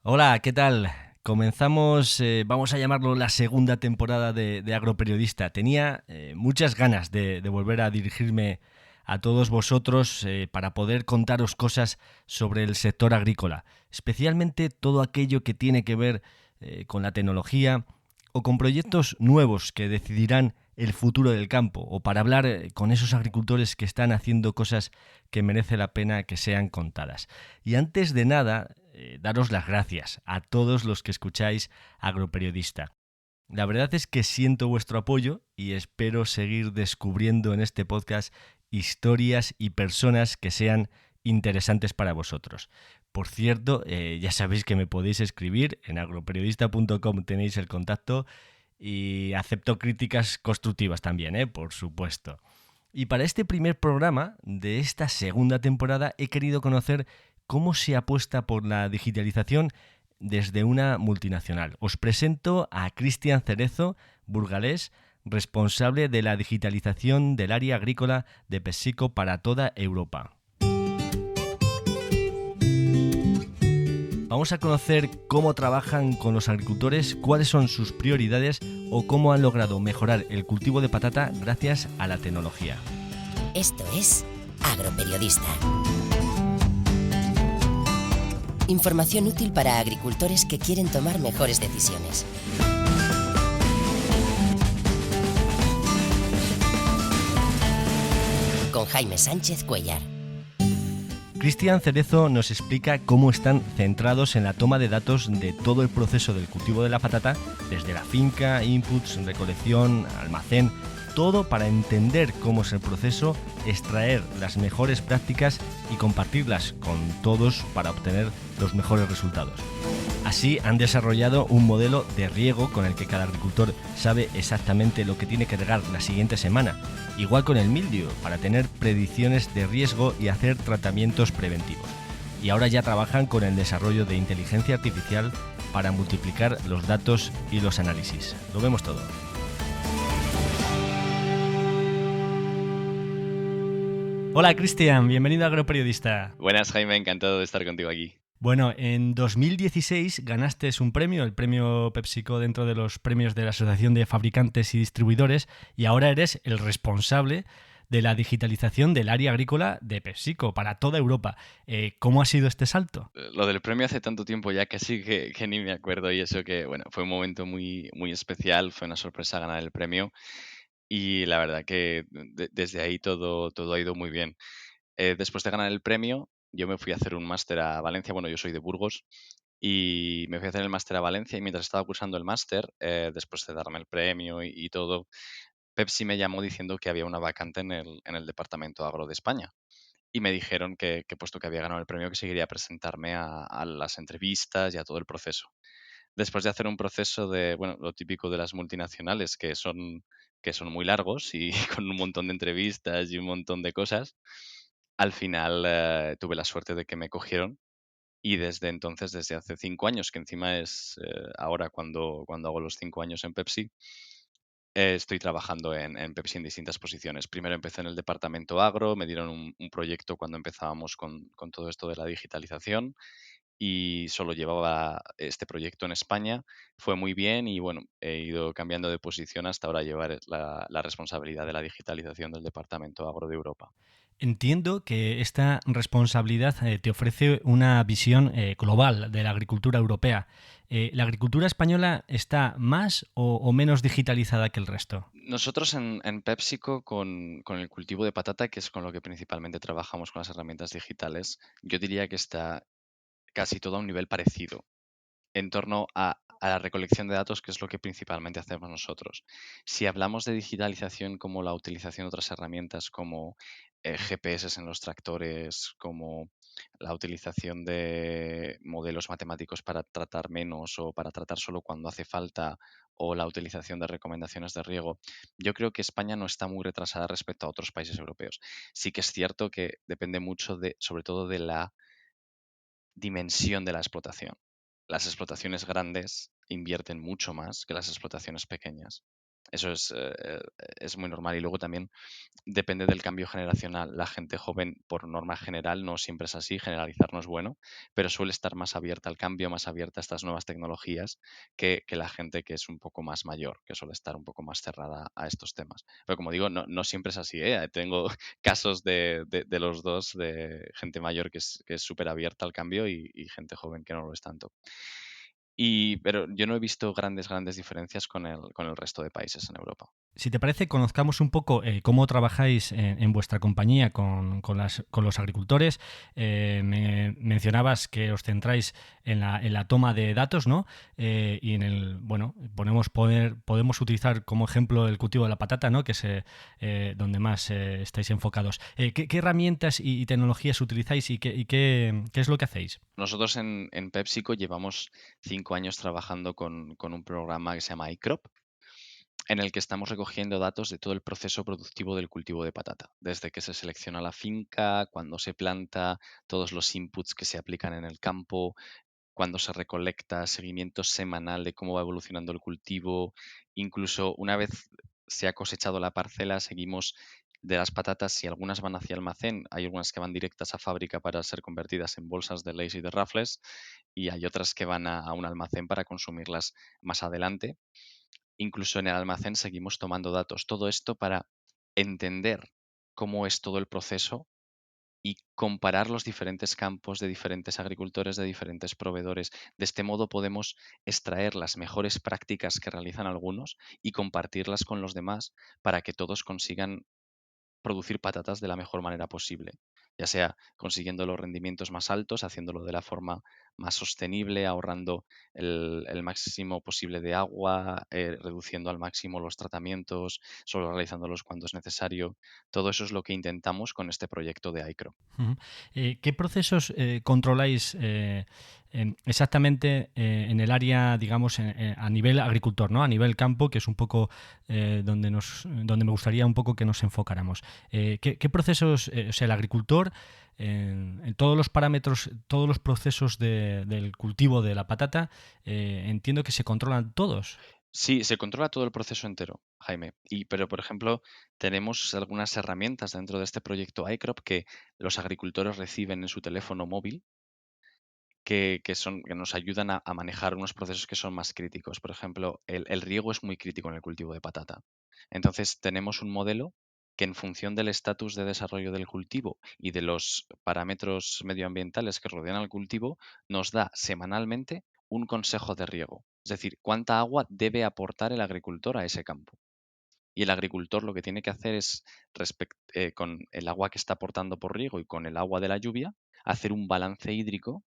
Hola, ¿qué tal? Comenzamos, vamos a llamarlo la segunda temporada de Agroperiodista. Tenía muchas ganas de volver a dirigirme a todos vosotros para poder contaros cosas sobre el sector agrícola, especialmente todo aquello que tiene que ver con la tecnología o con proyectos nuevos que decidirán el futuro del campo, o para hablar con esos agricultores que están haciendo cosas que merece la pena que sean contadas. Y antes de nada, daros las gracias a todos los que escucháis Agroperiodista. La verdad es que siento vuestro apoyo y espero seguir descubriendo en este podcast historias y personas que sean interesantes para vosotros. Por cierto, ya sabéis que me podéis escribir en agroperiodista.com, tenéis el contacto, y acepto críticas constructivas también, por supuesto. Y para este primer programa de esta segunda temporada he querido conocer cómo se apuesta por la digitalización desde una multinacional. Os presento a Cristian Cerezo, burgalés, responsable de la digitalización del área agrícola de PepsiCo para toda Europa. Vamos a conocer cómo trabajan con los agricultores, cuáles son sus prioridades o cómo han logrado mejorar el cultivo de patata gracias a la tecnología. Esto es Agroperiodista. Información útil para agricultores que quieren tomar mejores decisiones. Con Jaime Sánchez Cuellar. Cristian Cerezo nos explica cómo están centrados en la toma de datos de todo el proceso del cultivo de la patata, desde la finca, inputs, recolección, almacén, todo para entender cómo es el proceso, extraer las mejores prácticas y compartirlas con todos para obtener los mejores resultados. Así han desarrollado un modelo de riego con el que cada agricultor sabe exactamente lo que tiene que regar la siguiente semana. Igual con el mildio, para tener predicciones de riesgo y hacer tratamientos preventivos. Y ahora ya trabajan con el desarrollo de inteligencia artificial para multiplicar los datos y los análisis. Lo vemos todo. Hola Cristian, bienvenido a Agroperiodista. Buenas, Jaime, encantado de estar contigo aquí. Bueno, en 2016 ganaste un premio, el premio PepsiCo, dentro de los premios de la Asociación de Fabricantes y Distribuidores, y ahora eres el responsable de la digitalización del área agrícola de PepsiCo para toda Europa. ¿Cómo ha sido este salto? Lo del premio hace tanto tiempo ya casi que ni me acuerdo, y eso que, bueno, fue un momento muy, muy especial, fue una sorpresa ganar el premio y la verdad que desde ahí todo ha ido muy bien. Después de ganar el premio, yo me fui a hacer un máster a Valencia. Bueno, yo soy de Burgos y me fui a hacer el máster a Valencia, y mientras estaba cursando el máster, después de darme el premio y todo, Pepsi me llamó diciendo que había una vacante en el departamento agro de España. Y me dijeron que puesto que había ganado el premio, que seguiría a presentarme a las entrevistas y a todo el proceso. Después de hacer un proceso de, bueno, lo típico de las multinacionales, que son muy largos y con un montón de entrevistas y un montón de cosas, al final tuve la suerte de que me cogieron, y desde entonces, desde hace 5 años, que encima es ahora cuando hago los 5 años en Pepsi, estoy trabajando en Pepsi en distintas posiciones. Primero empecé en el departamento agro, me dieron un proyecto cuando empezábamos con todo esto de la digitalización, y solo llevaba este proyecto en España. Fue muy bien y bueno, he ido cambiando de posición hasta ahora llevar la responsabilidad de la digitalización del departamento agro de Europa. Entiendo que esta responsabilidad te ofrece una visión global de la agricultura europea. ¿La agricultura española está más o menos digitalizada que el resto? Nosotros en PepsiCo, con el cultivo de patata, que es con lo que principalmente trabajamos con las herramientas digitales, yo diría que está casi todo a un nivel parecido, en torno a la recolección de datos, que es lo que principalmente hacemos nosotros. Si hablamos de digitalización, como la utilización de otras herramientas como GPS en los tractores, como la utilización de modelos matemáticos para tratar menos o para tratar solo cuando hace falta, o la utilización de recomendaciones de riego, yo creo que España no está muy retrasada respecto a otros países europeos. Sí que es cierto que depende mucho sobre todo de la dimensión de la explotación. Las explotaciones grandes invierten mucho más que las explotaciones pequeñas. Eso es muy normal. Y luego también depende del cambio generacional. La gente joven, por norma general, no siempre es así, generalizar no es bueno, pero suele estar más abierta al cambio, más abierta a estas nuevas tecnologías que la gente que es un poco más mayor, que suele estar un poco más cerrada a estos temas. Pero como digo, no siempre es así, ¿eh? Tengo casos de los dos, de gente mayor que es súper abierta al cambio y gente joven que no lo es tanto. Pero yo no he visto grandes diferencias con el resto de países en Europa. Si te parece, conozcamos un poco cómo trabajáis en vuestra compañía con los agricultores. Me mencionabas que os centráis en la toma de datos, ¿no? Y bueno, podemos utilizar como ejemplo el cultivo de la patata, ¿no? Que es donde más estáis enfocados. ¿Qué herramientas y tecnologías utilizáis qué es lo que hacéis? Nosotros en PepsiCo llevamos 5 años trabajando con un programa que se llama iCrop, en el que estamos recogiendo datos de todo el proceso productivo del cultivo de patata, desde que se selecciona la finca, cuando se planta, todos los inputs que se aplican en el campo, cuando se recolecta, seguimiento semanal de cómo va evolucionando el cultivo, incluso una vez se ha cosechado la parcela, seguimos de las patatas, si algunas van hacia almacén, hay algunas que van directas a fábrica para ser convertidas en bolsas de Lay's y de Ruffles, y hay otras que van a un almacén para consumirlas más adelante. Incluso en el almacén seguimos tomando datos. Todo esto para entender cómo es todo el proceso y comparar los diferentes campos de diferentes agricultores, de diferentes proveedores. De este modo podemos extraer las mejores prácticas que realizan algunos y compartirlas con los demás para que todos consigan producir patatas de la mejor manera posible, ya sea consiguiendo los rendimientos más altos, haciéndolo de la forma más sostenible, ahorrando el máximo posible de agua, reduciendo al máximo los tratamientos, solo realizándolos cuando es necesario. Todo eso es lo que intentamos con este proyecto de iCrop. Ujú. ¿Qué procesos controláis exactamente en el área, digamos, a nivel agricultor, ¿no? A nivel campo, que es un poco donde me gustaría un poco que nos enfocáramos. ¿Qué procesos, o sea, el agricultor, en todos los parámetros, todos los procesos del cultivo de la patata, entiendo que se controlan todos? Sí, se controla todo el proceso entero, Jaime. Pero, por ejemplo, tenemos algunas herramientas dentro de este proyecto iCrop que los agricultores reciben en su teléfono móvil que nos ayudan a manejar unos procesos que son más críticos. Por ejemplo, el riego es muy crítico en el cultivo de patata. Entonces, tenemos un modelo que en función del estatus de desarrollo del cultivo y de los parámetros medioambientales que rodean al cultivo, nos da semanalmente un consejo de riego. Es decir, cuánta agua debe aportar el agricultor a ese campo. Y el agricultor lo que tiene que hacer es, con el agua que está aportando por riego y con el agua de la lluvia, hacer un balance hídrico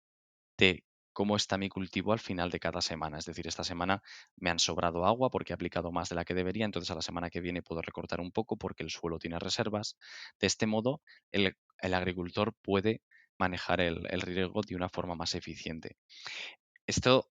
de cómo está mi cultivo al final de cada semana. Es decir, esta semana me han sobrado agua porque he aplicado más de la que debería, entonces a la semana que viene puedo recortar un poco porque el suelo tiene reservas. De este modo, el agricultor puede manejar el riego de una forma más eficiente. Esto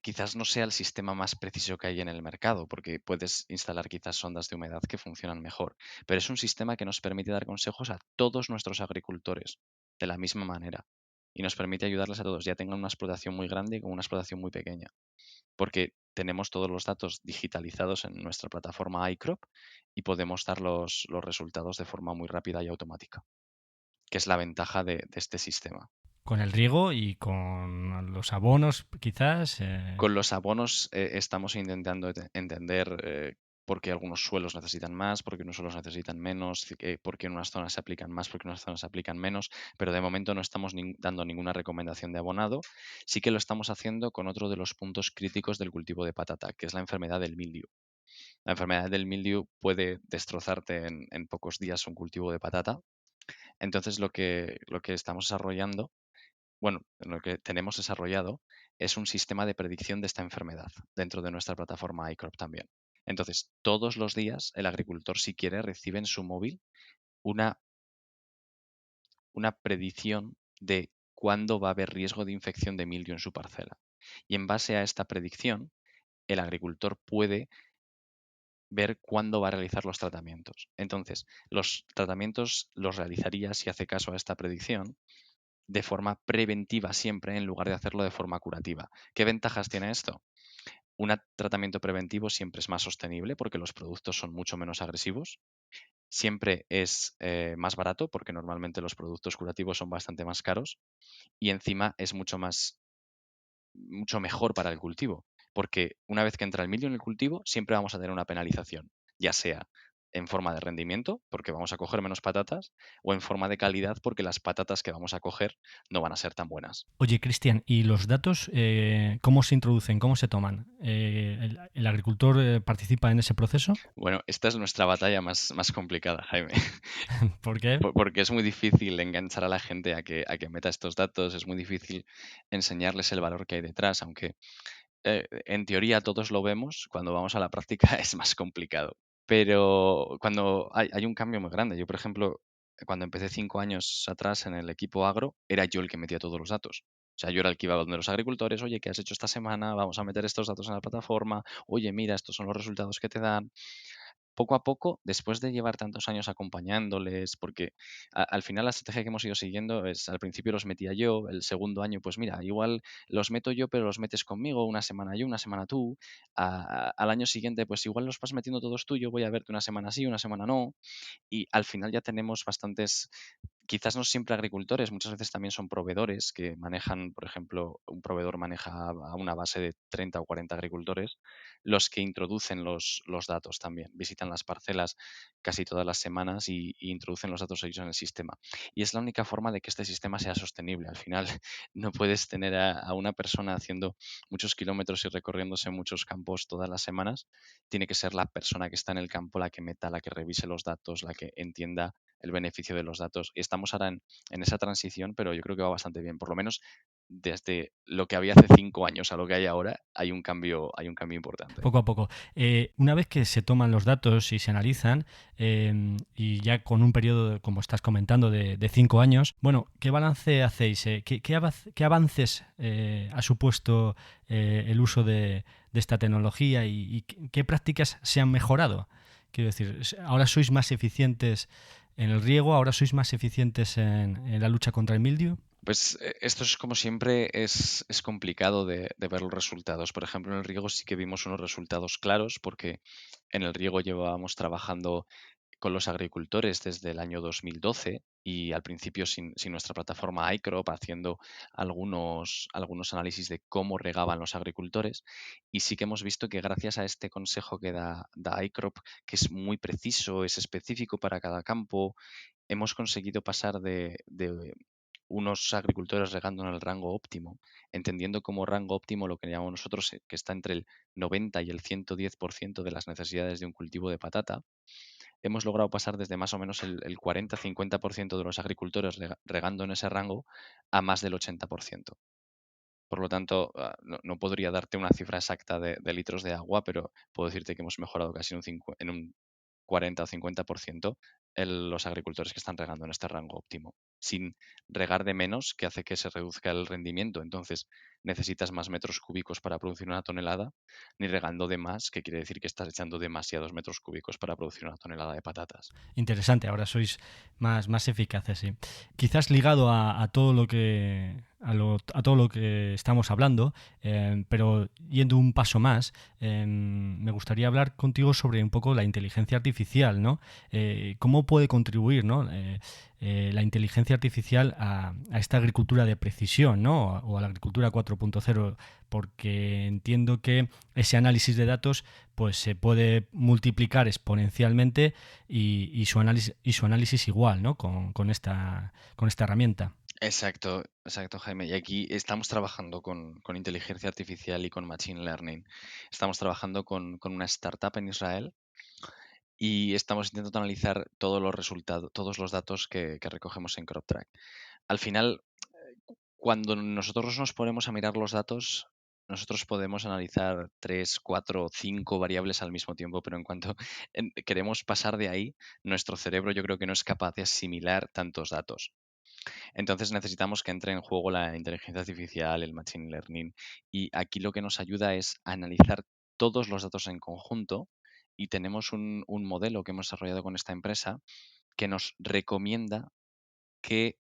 quizás no sea el sistema más preciso que hay en el mercado, porque puedes instalar quizás sondas de humedad que funcionan mejor, pero es un sistema que nos permite dar consejos a todos nuestros agricultores de la misma manera y nos permite ayudarles a todos, ya tengan una explotación muy grande como una explotación muy pequeña, porque tenemos todos los datos digitalizados en nuestra plataforma iCrop y podemos dar los resultados de forma muy rápida y automática, que es la ventaja de este sistema. Con el riego y con los abonos, quizás. Con los abonos estamos intentando entender por qué algunos suelos necesitan más, por qué unos suelos necesitan menos, por qué en unas zonas se aplican más, por qué en unas zonas se aplican menos, pero de momento no estamos dando ninguna recomendación de abonado. Sí que lo estamos haciendo con otro de los puntos críticos del cultivo de patata, que es la enfermedad del mildiu. La enfermedad del mildiu puede destrozarte en pocos días un cultivo de patata. Entonces lo que estamos desarrollando, bueno, lo que tenemos desarrollado es un sistema de predicción de esta enfermedad dentro de nuestra plataforma iCrop también. Entonces, todos los días el agricultor, si quiere, recibe en su móvil una, una predicción de cuándo va a haber riesgo de infección de mildio en su parcela. Y en base a esta predicción, el agricultor puede ver cuándo va a realizar los tratamientos. Entonces, los tratamientos los realizaría, si hace caso a esta predicción, de forma preventiva siempre en lugar de hacerlo de forma curativa. ¿Qué ventajas tiene esto? Un tratamiento preventivo siempre es más sostenible porque los productos son mucho menos agresivos. Siempre es más barato porque normalmente los productos curativos son bastante más caros y encima es mucho mejor para el cultivo, porque una vez que entra el milio en el cultivo, siempre vamos a tener una penalización, ya sea en forma de rendimiento, porque vamos a coger menos patatas, o en forma de calidad, porque las patatas que vamos a coger no van a ser tan buenas. Oye, Cristian, ¿y los datos cómo se introducen, cómo se toman? ¿El agricultor participa en ese proceso? Bueno, esta es nuestra batalla más complicada, Jaime. ¿Por qué? Porque es muy difícil enganchar a la gente a que meta estos datos, es muy difícil enseñarles el valor que hay detrás, aunque en teoría todos lo vemos, cuando vamos a la práctica es más complicado. Pero cuando hay un cambio muy grande, yo por ejemplo, cuando empecé 5 años atrás en el equipo agro, era yo el que metía todos los datos. O sea, yo era el que iba donde los agricultores, oye, ¿qué has hecho esta semana? Vamos a meter estos datos en la plataforma, oye, mira, estos son los resultados que te dan. Poco a poco, después de llevar tantos años acompañándoles, porque al final la estrategia que hemos ido siguiendo es, al principio los metía yo, el segundo año, pues mira, igual los meto yo, pero los metes conmigo, una semana yo, una semana tú. Al año siguiente, pues igual los vas metiendo todos tú, yo voy a verte una semana sí, una semana no. Y al final ya tenemos bastantes, quizás no siempre agricultores, muchas veces también son proveedores que manejan, por ejemplo, un proveedor maneja a una base de 30 o 40 agricultores, los que introducen los datos también, visitan las parcelas casi todas las semanas y introducen los datos ellos en el sistema. Y es la única forma de que este sistema sea sostenible. Al final no puedes tener a una persona haciendo muchos kilómetros y recorriéndose muchos campos todas las semanas. Tiene que ser la persona que está en el campo la que meta, la que revise los datos, la que entienda el beneficio de los datos. Y estamos ahora en esa transición, pero yo creo que va bastante bien. Por lo menos desde lo que había hace 5 años a lo que hay ahora, hay un cambio importante. Poco a poco. Una vez que se toman los datos y se analizan, y ya con un periodo, como estás comentando, de 5 años, bueno, ¿qué balance hacéis? ¿Qué avances ha supuesto el uso de esta tecnología y qué prácticas se han mejorado? Quiero decir, ahora sois más eficientes en el riego, ahora sois más eficientes en la lucha contra el mildio. Pues esto es como siempre, es complicado de ver los resultados. Por ejemplo, en el riego sí que vimos unos resultados claros porque en el riego llevábamos trabajando con los agricultores desde el año 2012 y al principio sin nuestra plataforma iCrop haciendo algunos análisis de cómo regaban los agricultores y sí que hemos visto que gracias a este consejo que da iCrop, que es muy preciso, es específico para cada campo, hemos conseguido pasar de unos agricultores regando en el rango óptimo, entendiendo como rango óptimo lo que llamamos nosotros, que está entre el 90 y el 110% de las necesidades de un cultivo de patata. Hemos logrado pasar desde más o menos el 40-50% de los agricultores regando en ese rango a más del 80%. Por lo tanto, no podría darte una cifra exacta de litros de agua, pero puedo decirte que hemos mejorado casi en un 40 o 50% los agricultores que están regando en este rango óptimo, sin regar de menos, que hace que se reduzca el rendimiento. Entonces, necesitas más metros cúbicos para producir una tonelada, ni regando de más, que quiere decir que estás echando demasiados metros cúbicos para producir una tonelada de patatas. Interesante, ahora sois más eficaces, sí. Quizás ligado a todo lo que a todo lo que estamos hablando, pero yendo un paso más, me gustaría hablar contigo sobre un poco la inteligencia artificial, ¿no? ¿Cómo puede contribuir, ¿no? La inteligencia artificial a esta agricultura de precisión, ¿no? O a la agricultura 4.0, porque entiendo que ese análisis de datos pues se puede multiplicar exponencialmente y su análisis igual, ¿no? Con esta herramienta. Exacto, exacto, Jaime. Y aquí estamos trabajando con inteligencia artificial y con machine learning. Estamos trabajando con una startup en Israel y estamos intentando analizar todos los resultados, todos los datos que recogemos en CropTrack. Al final, cuando nosotros nos ponemos a mirar los datos, nosotros podemos analizar 3, 4, 5 variables al mismo tiempo, pero en cuanto queremos pasar de ahí, nuestro cerebro yo creo que no es capaz de asimilar tantos datos. Entonces necesitamos que entre en juego la inteligencia artificial, el machine learning, y aquí lo que nos ayuda es analizar todos los datos en conjunto y tenemos un modelo que hemos desarrollado con esta empresa que nos recomienda qué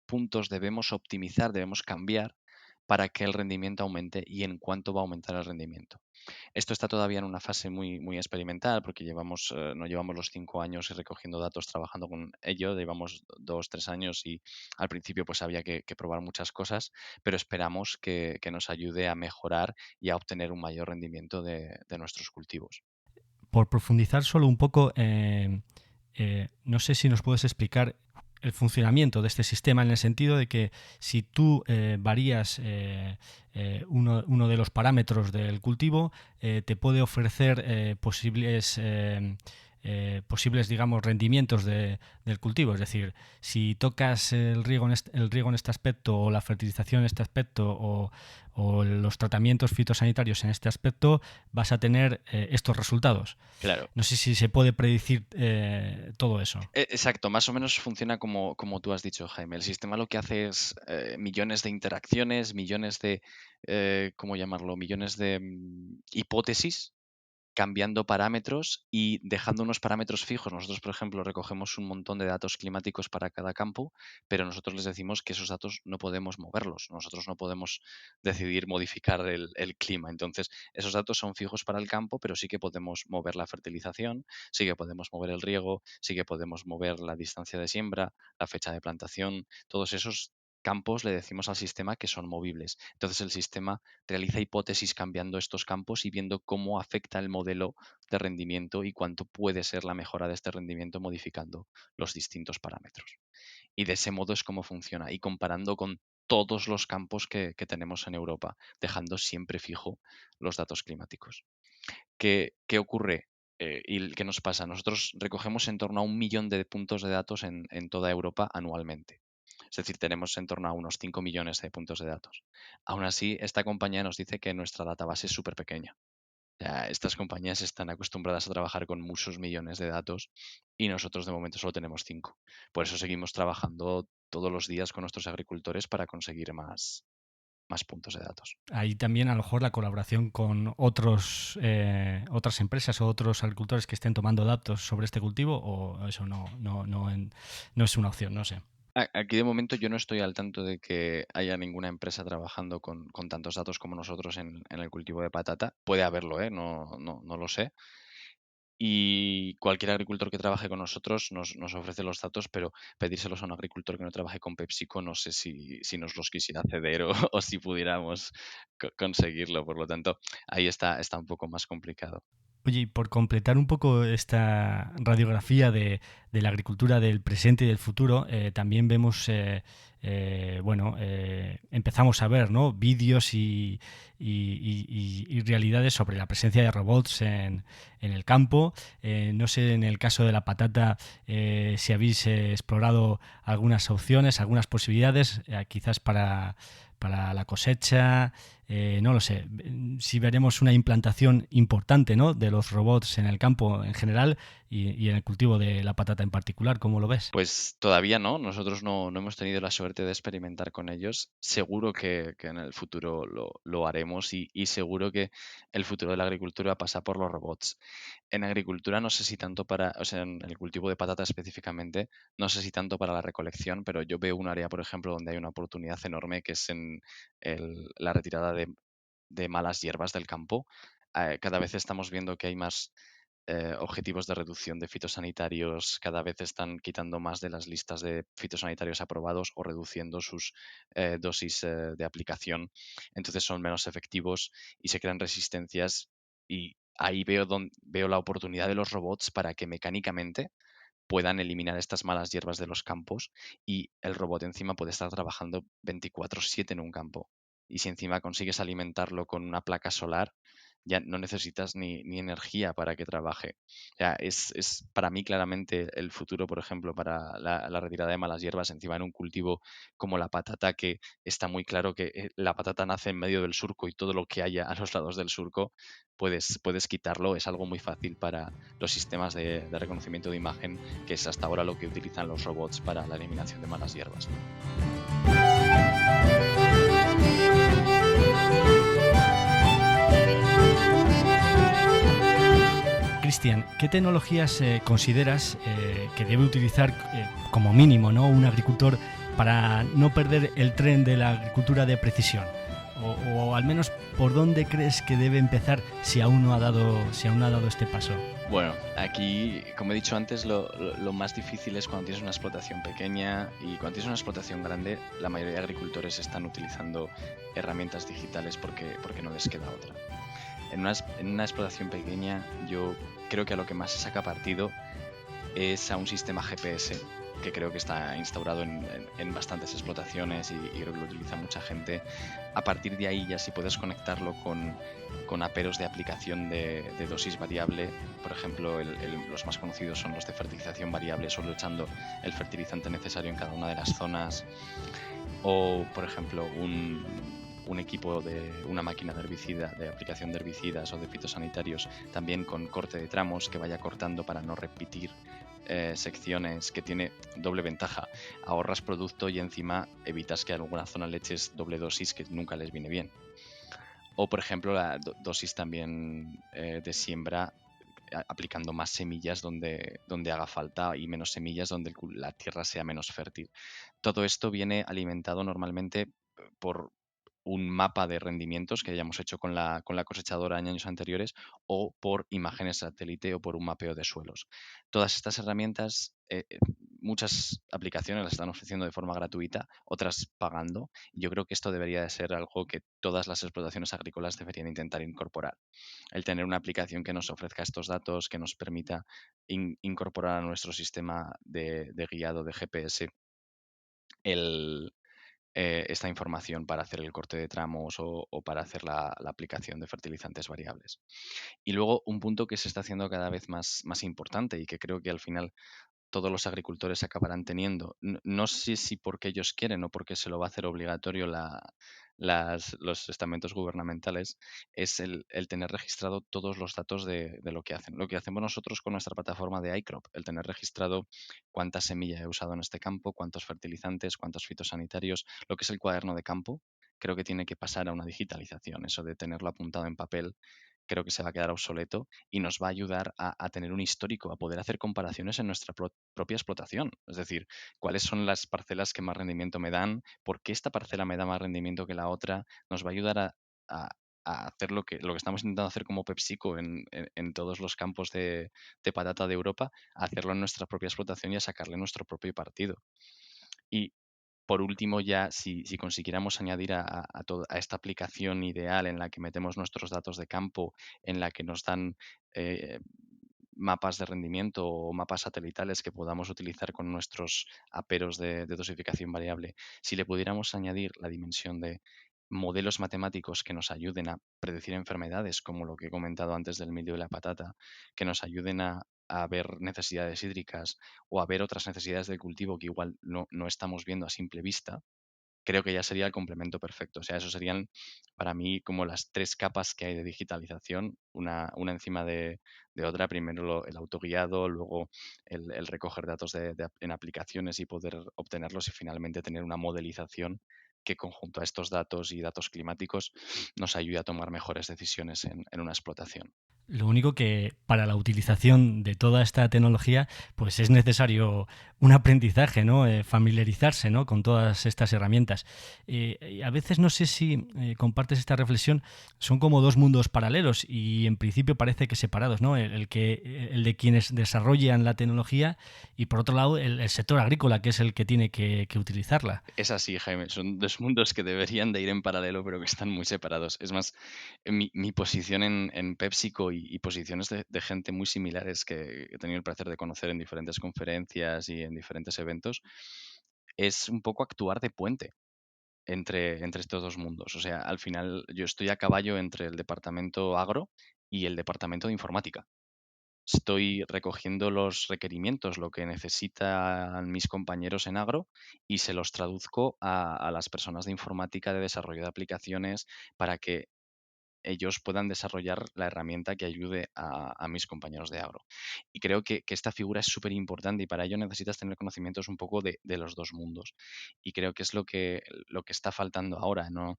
puntos debemos optimizar, debemos cambiar para que el rendimiento aumente y en cuánto va a aumentar el rendimiento. Esto está todavía en una fase muy, muy experimental porque no llevamos los 5 años recogiendo datos, trabajando con ello, llevamos 2, 3 años y al principio pues había que probar muchas cosas, pero esperamos que nos ayude a mejorar y a obtener un mayor rendimiento de nuestros cultivos. Por profundizar solo un poco, no sé si nos puedes explicar el funcionamiento de este sistema en el sentido de que si tú varías uno de los parámetros del cultivo, te puede ofrecer posibles digamos, rendimientos del cultivo. Es decir, si tocas el riego en este aspecto, o la fertilización en este aspecto, o los tratamientos fitosanitarios en este aspecto, vas a tener estos resultados. Claro. No sé si se puede predecir todo eso. Exacto, más o menos funciona como tú has dicho, Jaime. El sistema lo que hace es millones de interacciones, millones de, ¿cómo llamarlo? Millones de hipótesis, cambiando parámetros y dejando unos parámetros fijos. Nosotros, por ejemplo, recogemos un montón de datos climáticos para cada campo, pero nosotros les decimos que esos datos no podemos moverlos. Nosotros no podemos decidir modificar el clima. Entonces, esos datos son fijos para el campo, pero sí que podemos mover la fertilización, sí que podemos mover el riego, sí que podemos mover la distancia de siembra, la fecha de plantación, todos esos campos le decimos al sistema que son movibles. Entonces el sistema realiza hipótesis cambiando estos campos y viendo cómo afecta el modelo de rendimiento y cuánto puede ser la mejora de este rendimiento modificando los distintos parámetros. Y de ese modo es como funciona. Y comparando con todos los campos que tenemos en Europa, dejando siempre fijo los datos climáticos. ¿Qué ocurre? ¿Y qué nos pasa? Nosotros recogemos en torno a 1 millón de puntos de datos en toda Europa anualmente. Es decir, tenemos en torno a unos 5 millones de puntos de datos. Aún así, esta compañía nos dice que nuestra database es súper pequeña. Estas compañías están acostumbradas a trabajar con muchos millones de datos y nosotros de momento solo tenemos 5. Por eso seguimos trabajando todos los días con nuestros agricultores para conseguir más puntos de datos. Ahí también a lo mejor la colaboración con otras empresas o otros agricultores que estén tomando datos sobre este cultivo, o eso no es una opción, no sé. Aquí de momento yo no estoy al tanto de que haya ninguna empresa trabajando con tantos datos como nosotros en el cultivo de patata. Puede haberlo, no lo sé. Y cualquier agricultor que trabaje con nosotros nos ofrece los datos, pero pedírselos a un agricultor que no trabaje con PepsiCo no sé si nos los quisiera ceder o si pudiéramos conseguirlo. Por lo tanto, ahí está un poco más complicado. Oye, y por completar un poco esta radiografía de la agricultura del presente y del futuro, también vemos, empezamos a ver, ¿no?, vídeos y realidades sobre la presencia de robots en el campo. No sé, en el caso de la patata, si habéis explorado algunas opciones, algunas posibilidades, quizás para la cosecha. No lo sé, si veremos una implantación importante, ¿no?, de los robots en el campo en general y en el cultivo de la patata en particular. ¿Cómo lo ves? Pues todavía no, nosotros no hemos tenido la suerte de experimentar con ellos. Seguro que en el futuro lo haremos y seguro que el futuro de la agricultura pasa por los robots. En agricultura no sé si tanto en el cultivo de patata específicamente, no sé si tanto para la recolección, pero yo veo un área, por ejemplo, donde hay una oportunidad enorme que es en la retirada de malas hierbas del campo. Cada vez estamos viendo que hay más objetivos de reducción de fitosanitarios, cada vez están quitando más de las listas de fitosanitarios aprobados o reduciendo sus dosis de aplicación. Entonces son menos efectivos y se crean resistencias, y ahí veo la oportunidad de los robots para que mecánicamente puedan eliminar estas malas hierbas de los campos, y el robot encima puede estar trabajando 24/7 en un campo. Y si encima consigues alimentarlo con una placa solar, ya no necesitas ni energía para que trabaje. Es para mí claramente el futuro, por ejemplo, para la retirada de malas hierbas, encima en un cultivo como la patata, que está muy claro que la patata nace en medio del surco y todo lo que haya a los lados del surco puedes quitarlo. Es algo muy fácil para los sistemas de reconocimiento de imagen, que es hasta ahora lo que utilizan los robots para la eliminación de malas hierbas. Cristian, ¿qué tecnologías consideras que debe utilizar como mínimo, ¿no?, un agricultor para no perder el tren de la agricultura de precisión? o al menos por dónde crees que debe empezar si aún no ha dado este paso? Bueno, aquí, como he dicho antes, lo más difícil es cuando tienes una explotación pequeña, y cuando tienes una explotación grande, la mayoría de agricultores están utilizando herramientas digitales porque no les queda otra. En una explotación pequeña, yo creo que a lo que más se saca partido es a un sistema GPS, que creo que está instaurado en bastantes explotaciones, y creo que lo utiliza mucha gente. A partir de ahí, ya si puedes conectarlo con aperos de aplicación de dosis variable, por ejemplo, los más conocidos son los de fertilización variable, solo echando el fertilizante necesario en cada una de las zonas, o por ejemplo un equipo de una máquina de herbicida, de aplicación de herbicidas o de fitosanitarios, también con corte de tramos, que vaya cortando para no repetir secciones, que tiene doble ventaja: ahorras producto y encima evitas que en alguna zona le eches doble dosis, que nunca les viene bien. O por ejemplo la dosis también de siembra, aplicando más semillas donde haga falta y menos semillas donde la tierra sea menos fértil. Todo esto viene alimentado normalmente por un mapa de rendimientos que hayamos hecho con la cosechadora en años anteriores, o por imágenes satélite, o por un mapeo de suelos. Todas estas herramientas, muchas aplicaciones las están ofreciendo de forma gratuita, otras pagando. Y yo creo que esto debería de ser algo que todas las explotaciones agrícolas deberían intentar incorporar. El tener una aplicación que nos ofrezca estos datos, que nos permita incorporar a nuestro sistema de guiado de GPS esta información para hacer el corte de tramos, o para hacer la aplicación de fertilizantes variables. Y luego un punto que se está haciendo cada vez más importante, y que creo que al final todos los agricultores acabarán teniendo, no sé si porque ellos quieren o porque se lo va a hacer obligatorio los estamentos gubernamentales, es el tener registrado todos los datos de lo que hacen. Lo que hacemos nosotros con nuestra plataforma de iCrop, el tener registrado cuánta semilla he usado en este campo, cuántos fertilizantes, cuántos fitosanitarios, lo que es el cuaderno de campo. Creo que tiene que pasar a una digitalización. Eso de tenerlo apuntado en papel creo que se va a quedar obsoleto, y nos va a ayudar a tener un histórico, a poder hacer comparaciones en nuestra propia explotación. Es decir, cuáles son las parcelas que más rendimiento me dan, por qué esta parcela me da más rendimiento que la otra. Nos va a ayudar a- a hacer lo que estamos intentando hacer como PepsiCo en todos los campos de patata de Europa, a hacerlo en nuestra propia explotación y a sacarle nuestro propio partido. Y por último, ya si consiguiéramos añadir a esta aplicación ideal, en la que metemos nuestros datos de campo, en la que nos dan eh, mapas de rendimiento o mapas satelitales que podamos utilizar con nuestros aperos de dosificación variable, si le pudiéramos añadir la dimensión de modelos matemáticos que nos ayuden a predecir enfermedades, como lo que he comentado antes del milio y la patata, que nos ayuden a ver necesidades hídricas, o a ver otras necesidades del cultivo que igual no estamos viendo a simple vista, creo que ya sería el complemento perfecto. O sea, eso serían para mí como las tres capas que hay de digitalización, una encima de otra. Primero el autoguiado, luego el recoger datos en aplicaciones y poder obtenerlos, y finalmente tener una modelización que, conjunto a estos datos y datos climáticos, nos ayude a tomar mejores decisiones en una explotación. Lo único que para la utilización de toda esta tecnología, pues es necesario un aprendizaje, ¿no? Familiarizarse, ¿no? Con todas estas herramientas. Y a veces no sé si compartes esta reflexión, son como dos mundos paralelos y en principio parece que separados, ¿no? El de quienes desarrollan la tecnología, y por otro lado el sector agrícola, que es el que tiene que utilizarla. Es así, Jaime. Son dos mundos que deberían de ir en paralelo, pero que están muy separados. Es más, mi posición en PepsiCo, y posiciones de gente muy similares que he tenido el placer de conocer en diferentes conferencias y en diferentes eventos, es un poco actuar de puente entre estos dos mundos. O sea, al final yo estoy a caballo entre el departamento agro y el departamento de informática. Estoy recogiendo los requerimientos, lo que necesitan mis compañeros en agro, y se los traduzco a las personas de informática, de desarrollo de aplicaciones, para que ellos puedan desarrollar la herramienta que ayude a mis compañeros de agro. Y creo que esta figura es súper importante, y para ello necesitas tener conocimientos un poco de los dos mundos. Y creo que es lo que está faltando ahora, ¿no?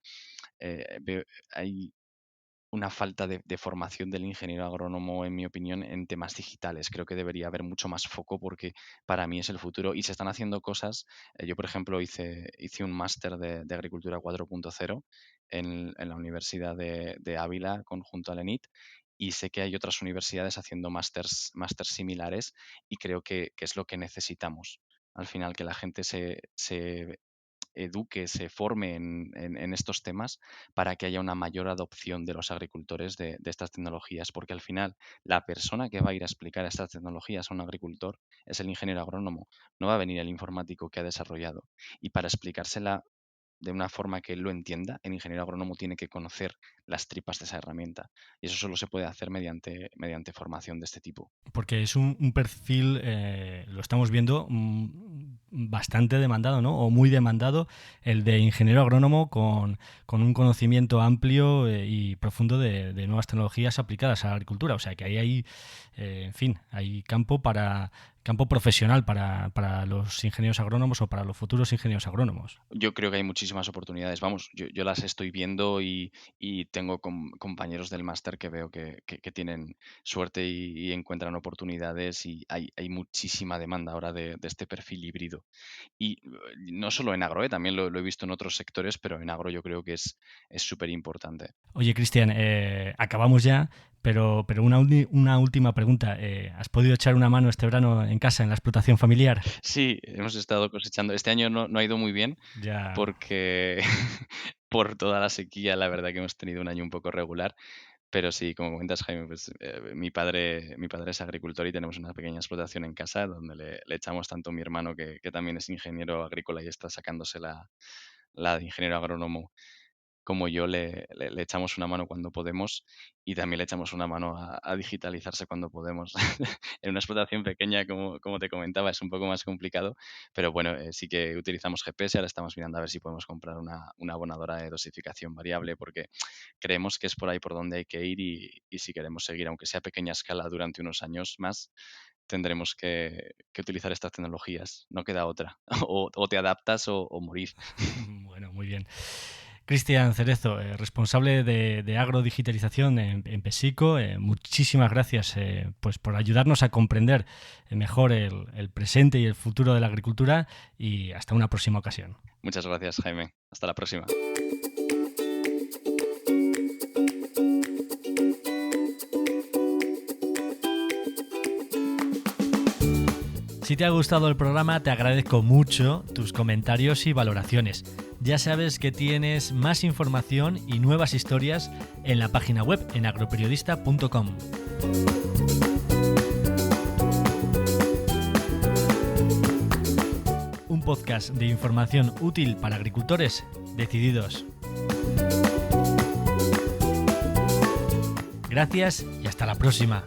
Hay una falta de formación del ingeniero agrónomo, en mi opinión, en temas digitales. Creo que debería haber mucho más foco, porque para mí es el futuro, y se están haciendo cosas. Yo, por ejemplo, hice un máster de Agricultura 4.0, en la Universidad de Ávila junto al ENIT, y sé que hay otras universidades haciendo másters similares, y creo que es lo que necesitamos. Al final, que la gente se eduque, se forme en estos temas para que haya una mayor adopción de los agricultores de estas tecnologías, porque al final la persona que va a ir a explicar estas tecnologías a un agricultor es el ingeniero agrónomo, no va a venir el informático que ha desarrollado. Y para explicársela de una forma que él lo entienda, el ingeniero agrónomo tiene que conocer las tripas de esa herramienta. Y eso solo se puede hacer mediante formación de este tipo. Porque es un perfil, lo estamos viendo, bastante demandado, ¿no? O muy demandado, el de ingeniero agrónomo con un conocimiento amplio y profundo de nuevas tecnologías aplicadas a la agricultura. O sea que ahí hay, en fin, hay campo profesional para los ingenieros agrónomos o para los futuros ingenieros agrónomos. Yo creo que hay muchísimas oportunidades. Vamos, yo las estoy viendo y tengo compañeros del máster que veo que tienen suerte y encuentran oportunidades, y hay muchísima demanda ahora de este perfil híbrido. Y no solo en agro, también lo he visto en otros sectores, pero en agro yo creo que es súper importante. Oye, Cristian, acabamos ya, pero una última pregunta. ¿Has podido echar una mano este verano en casa, en la explotación familiar? Sí, hemos estado cosechando. Este año no ha ido muy bien Ya. porque por toda la sequía, la verdad que hemos tenido un año un poco regular. Pero sí, como comentas, Jaime, pues mi padre es agricultor y tenemos una pequeña explotación en casa donde le echamos tanto mi hermano, que también es ingeniero agrícola y está sacándose la de ingeniero agrónomo, como yo, le echamos una mano cuando podemos, y también le echamos una mano a digitalizarse cuando podemos. En una explotación pequeña, como te comentaba, es un poco más complicado, pero bueno, sí que utilizamos GPS. Ahora estamos mirando a ver si podemos comprar una abonadora de dosificación variable, porque creemos que es por ahí por donde hay que ir, y si queremos seguir, aunque sea a pequeña escala, durante unos años más, tendremos que utilizar estas tecnologías. No queda otra. O te adaptas o morir. Bueno, muy bien. Cristian Cerezo, responsable de agrodigitalización en PESICO, muchísimas gracias pues por ayudarnos a comprender mejor el presente y el futuro de la agricultura, y hasta una próxima ocasión. Muchas gracias, Jaime. Hasta la próxima. Si te ha gustado el programa, te agradezco mucho tus comentarios y valoraciones. Ya sabes que tienes más información y nuevas historias en la página web, en agroperiodista.com. Un podcast de información útil para agricultores decididos. Gracias y hasta la próxima.